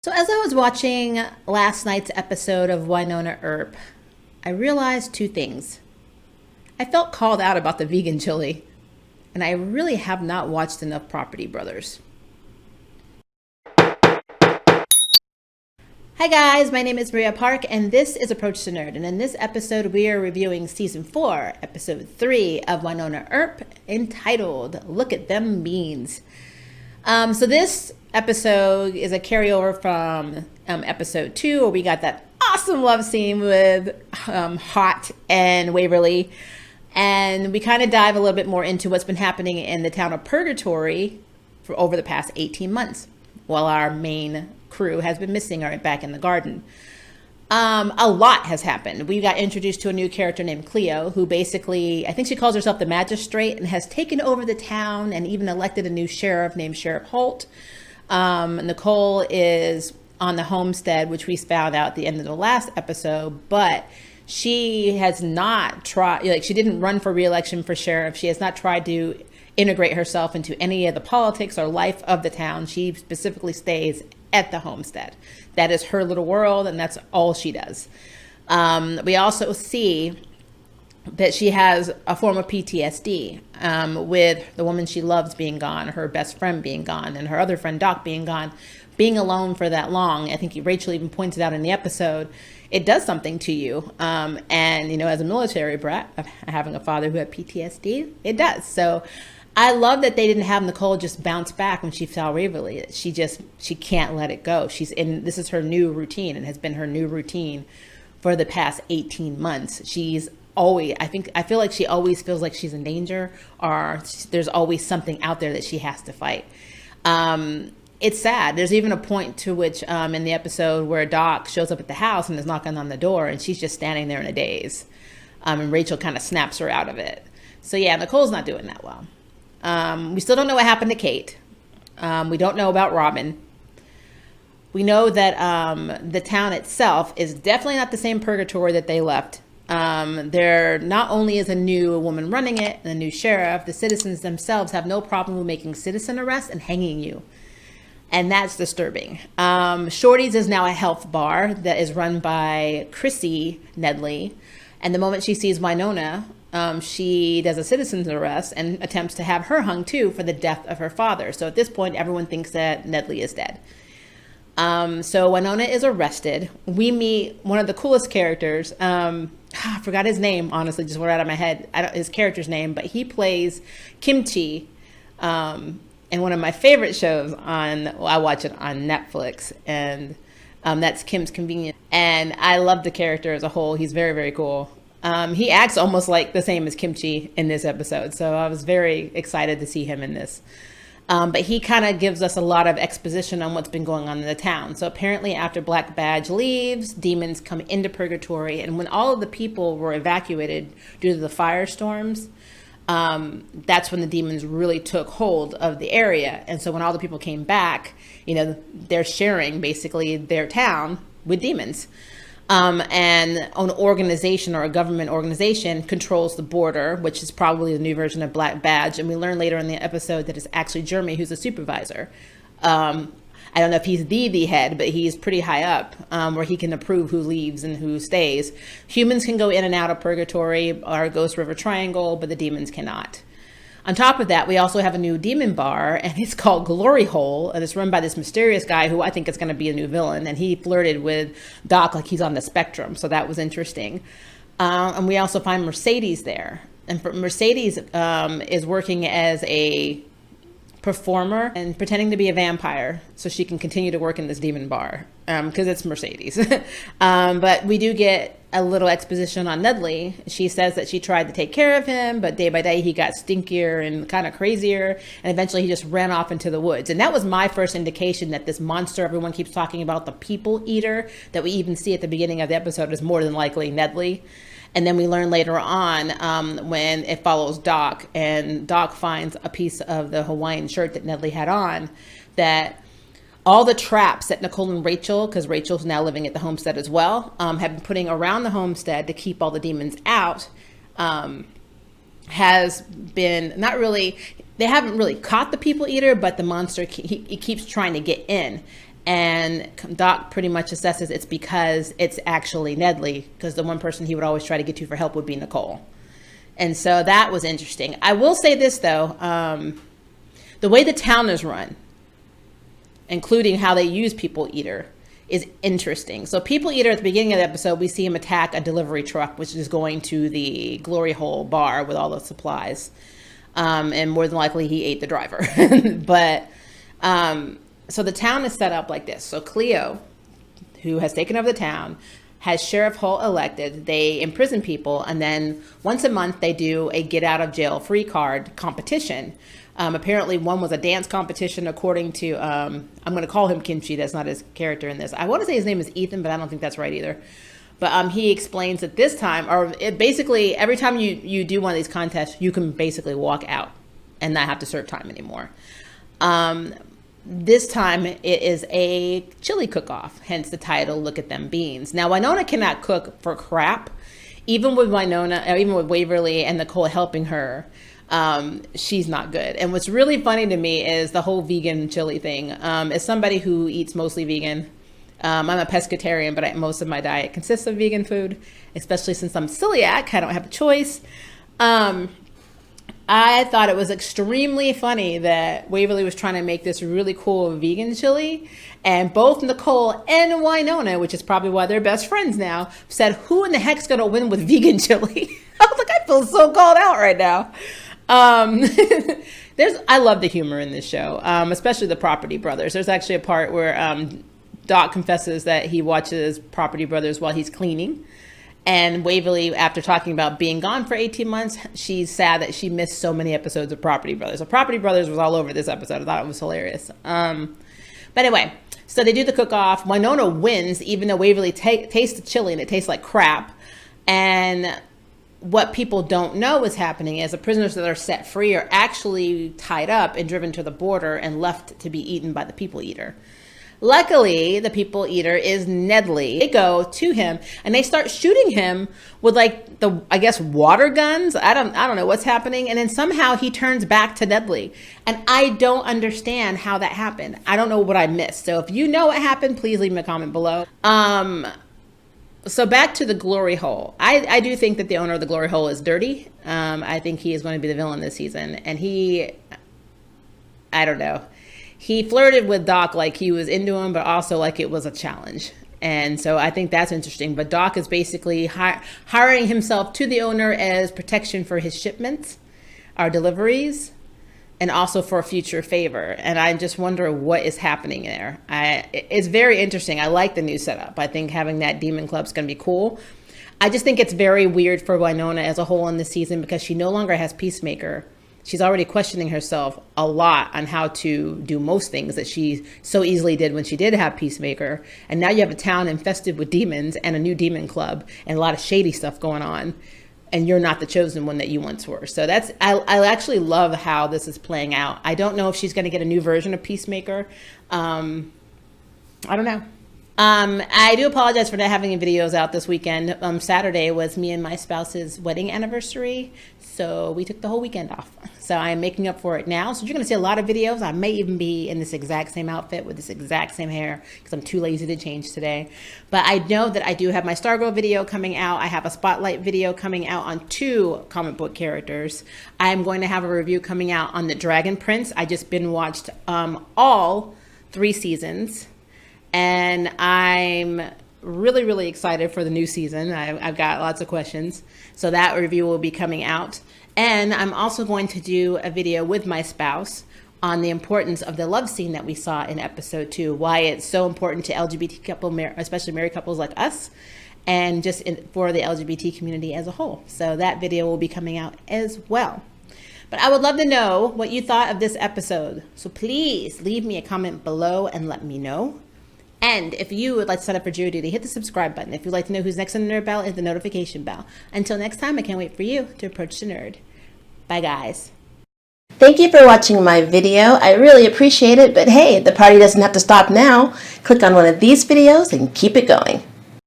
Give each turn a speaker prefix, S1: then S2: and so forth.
S1: So as I was watching last night's episode of Wynonna Earp, I realized two things. I felt called out about the vegan chili, and I really have not watched enough Property Brothers. Hi guys, my name is Maria Park, and this is Approach to Nerd. And in this episode, we are reviewing Season 4, Episode 3 of Wynonna Earp, entitled Look at Them Beans. So this episode is a carryover from episode 2, where we got that awesome love scene with Hot and Waverly. And we kind of dive a little bit more into what's been happening in the town of Purgatory for over the past 18 months, while our main crew has been missing or back in the garden. A lot has happened. We got introduced to a new character named Cleo, who basically, I think she calls herself the magistrate, and has taken over the town and even elected a new sheriff named Sheriff Holt. Nicole is on the homestead, which we found out at the end of the last episode, but she has not tried, she didn't run for re-election for sheriff. She has not tried to integrate herself into any of the politics or life of the town. She specifically stays at the homestead. That is her little world, and that's all she does. We also see that she has a form of PTSD with the woman she loves being gone, her best friend being gone, and her other friend Doc being gone. Being alone for that long, I think Rachel even pointed out in the episode, it does something to you. And, as a military brat, of having a father who had PTSD, it does. So I love that they didn't have Nicole just bounce back when she saw Waverly. She can't let it go. This is her new routine, and has been her new routine for the past 18 months. I feel like she always feels like she's in danger, or there's always something out there that she has to fight. It's sad. There's even a point to which in the episode where Doc shows up at the house and is knocking on the door, and she's just standing there in a daze. And Rachel kind of snaps her out of it. So yeah, Nicole's not doing that well. We still don't know what happened to Kate. We don't know about Robin. We know that the town itself is definitely not the same Purgatory that they left. There not only is a new woman running it and a new sheriff, the citizens themselves have no problem with making citizen arrests and hanging you. And that's disturbing. Shorty's is now a health bar that is run by Chrissy Nedley. And the moment she sees Wynonna, she does a citizen's arrest and attempts to have her hung too for the death of her father. So at this point, everyone thinks that Nedley is dead. So Wynonna is arrested. We meet one of the coolest characters. I forgot his name, honestly, just went out of my head. His character's name, but he plays Kimchi in one of my favorite shows I watch it on Netflix, and that's Kim's Convenience. And I love the character as a whole. He's very, very cool. He acts almost like the same as Kimchi in this episode, so I was very excited to see him in this. But he kind of gives us a lot of exposition on what's been going on in the town. So apparently after Black Badge leaves, demons come into Purgatory, and when all of the people were evacuated due to the firestorms, that's when the demons really took hold of the area. And so when all the people came back, they're sharing basically their town with demons. And an organization or a government organization controls the border, which is probably the new version of Black Badge. And we learn later in the episode that it's actually Jeremy who's the supervisor. I don't know if he's the head, but he's pretty high up, where he can approve who leaves and who stays. Humans can go in and out of Purgatory or Ghost River Triangle, but the demons cannot. On top of that, we also have a new demon bar, and it's called Glory Hole, and it's run by this mysterious guy who I think is going to be a new villain, and he flirted with Doc like he's on the spectrum, so that was interesting. And we also find Mercedes there, and Mercedes is working as a performer and pretending to be a vampire so she can continue to work in this demon bar, because it's Mercedes. But we do get a little exposition on Nedley. She says that she tried to take care of him, but day by day he got stinkier and kind of crazier, and eventually he just ran off into the woods. And that was my first indication that this monster everyone keeps talking about, the people eater, that we even see at the beginning of the episode, is more than likely Nedley. And then we learn later on when it follows Doc, and Doc finds a piece of the Hawaiian shirt that Nedley had on, that all the traps that Nicole and Rachel, because Rachel's now living at the homestead as well, have been putting around the homestead to keep all the demons out, has been not really, they haven't really caught the people eater, but the monster, he keeps trying to get in. And Doc pretty much assesses it's because it's actually Nedley, because the one person he would always try to get to for help would be Nicole. And so that was interesting. I will say this, though. The way the town is run, including how they use People Eater, is interesting. So People Eater, at the beginning of the episode, we see him attack a delivery truck, which is going to the Glory Hole bar with all the supplies. And more than likely, he ate the driver. But so the town is set up like this. So Cleo, who has taken over the town, has Sheriff Hull elected. They imprison people, and then once a month they do a get out of jail free card competition. Apparently one was a dance competition, according to, I'm going to call him Kimchi. That's not his character in this. I want to say his name is Ethan, but I don't think that's right either. But he explains that this time, or basically every time you do one of these contests, you can basically walk out and not have to serve time anymore. This time it is a chili cook-off, hence the title, Look at Them Beans. Now, Wynonna cannot cook for crap. Even with Wynonna, or even with Waverly and Nicole helping her, she's not good. And what's really funny to me is the whole vegan chili thing. As somebody who eats mostly vegan, I'm a pescatarian, but most of my diet consists of vegan food, especially since I'm celiac. I don't have a choice. I thought it was extremely funny that Waverly was trying to make this really cool vegan chili, and both Nicole and Wynonna, which is probably why they're best friends now, said, who in the heck's going to win with vegan chili? I was like, I feel so called out right now. I love the humor in this show, especially the Property Brothers. There's actually a part where Doc confesses that he watches Property Brothers while he's cleaning. And Waverly, after talking about being gone for 18 months, she's sad that she missed so many episodes of Property Brothers. So Property Brothers was all over this episode. I thought it was hilarious. But anyway, so they do the cook-off. Wynonna wins, even though Waverly tastes the chili and it tastes like crap. And what people don't know is happening is the prisoners that are set free are actually tied up and driven to the border and left to be eaten by the People Eater. Luckily, the People Eater is Nedley. They go to him and they start shooting him with I guess water guns. I don't know what's happening. And then somehow he turns back to Nedley. And I don't understand how that happened. I don't know what I missed. So if you know what happened, please leave me a comment below. So back to the Glory Hole. I do think that the owner of the Glory Hole is dirty. I think he is going to be the villain this season. And I don't know. He flirted with Doc like he was into him, but also like it was a challenge. And so I think that's interesting. But Doc is basically hiring himself to the owner as protection for his shipments, our deliveries, and also for a future favor. And I just wonder what is happening there. It's very interesting. I like the new setup. I think having that Demon Club is going to be cool. I just think it's very weird for Wynonna as a whole in this season because she no longer has Peacemaker. She's already questioning herself a lot on how to do most things that she so easily did when she did have Peacemaker. And now you have a town infested with demons and a new demon club and a lot of shady stuff going on. And you're not the chosen one that you once were. So I actually love how this is playing out. I don't know if she's going to get a new version of Peacemaker. I don't know. I do apologize for not having any videos out this weekend. Saturday was me and my spouse's wedding anniversary. So we took the whole weekend off. So I am making up for it now. So you're going to see a lot of videos. I may even be in this exact same outfit with this exact same hair because I'm too lazy to change today. But I know that I do have my Stargirl video coming out. I have a Spotlight video coming out on 2 comic book characters. I'm going to have a review coming out on the Dragon Prince. I just binge watched all 3 seasons. And I'm really, really excited for the new season. I've got lots of questions. So that review will be coming out. And I'm also going to do a video with my spouse on the importance of the love scene that we saw in episode 2, why it's so important to LGBT couple, especially married couples like us, and just for the LGBT community as a whole. So that video will be coming out as well. But I would love to know what you thought of this episode. So please leave me a comment below and let me know. And if you would like to sign up for jury duty, hit the subscribe button. If you'd like to know who's next on the nerd bell, hit the notification bell. Until next time, I can't wait for you to approach the nerd. Bye, guys.
S2: Thank you for watching my video. I really appreciate it. But hey, the party doesn't have to stop now. Click on one of these videos and keep it going.